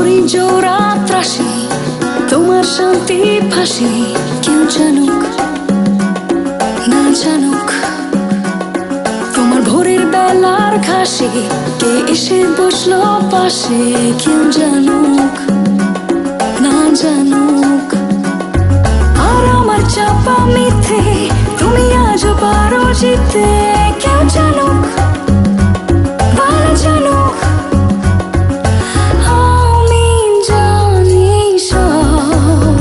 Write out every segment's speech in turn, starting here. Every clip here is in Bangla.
ঘড়ি জোড়া ত্রাসে তোমার শান্তি ফাঁসি কেউ জানুক না জানুক তোমার ভোরের বেলার ঘাসে কে এসে বসলো পাশে কেউ জানুক না জানুক আর আমার চাপা মিথ্যে তুমি আজও পারো জিতে কেউ জানুক ভালো জানুক আমি জানি সব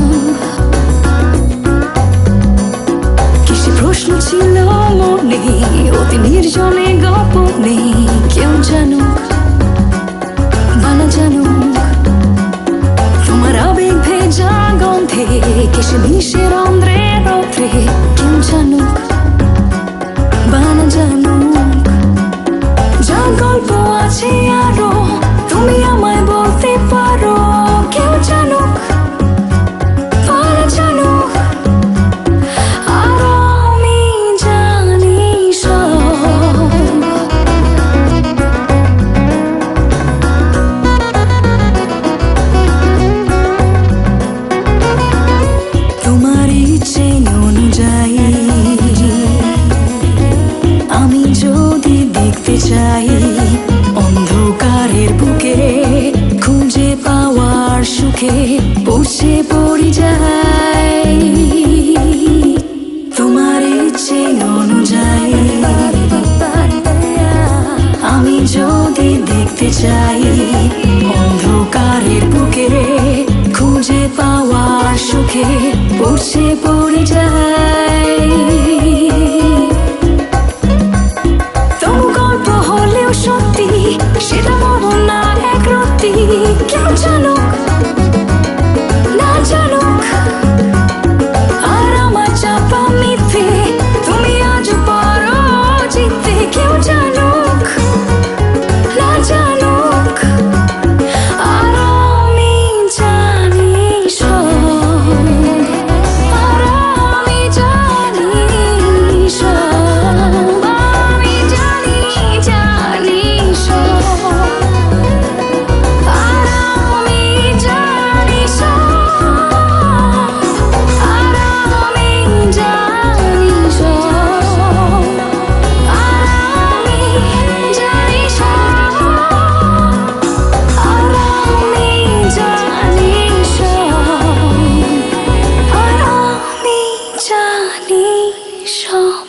কিসে প্রশ্ন ছিল মনে অতি নির্জনে গোপনে কেউ জানুক ভালো জানুক তোমার আবেগ ভেজা গন্ধে কিসে মিশে রন্ধ্রে রন্ধ্রে কেউ জানুক বানা জানুক যা গল্প আছে আরো তুমি আমায় বলতে পারো কেউ জানুক ভালো জানুক আর আমি জানি সব তোমার ইচ্ছে অনুযায়ী আমি যদি দেখতে চাই অন্ধকারের বুকে খুঁজে পাওয়ার সুখে পৌঁছে পড়ি যাই তোমার ইচ্ছে অনুযায়ী আমি যদি দেখতে চাই অন্ধকারের বুকে খুঁজে পাওয়ার সুখে পৌঁছে পড়ি যাই তবু গল্প হলেও সত্যি সেটা মরণ না এক রত্তি কেউ জানুক না জানুক আর আমার চাপা মিথ্যে তুমি আজ পারো জিততে কেউ জানুক না জানুক আর আমি জানি সব আর আমি জানি সব আমি জানি সব আর আমি জানি সব আর আমি জানি সব আর আমি জানি সব আর আমি জানি সব আর আমি জানি সব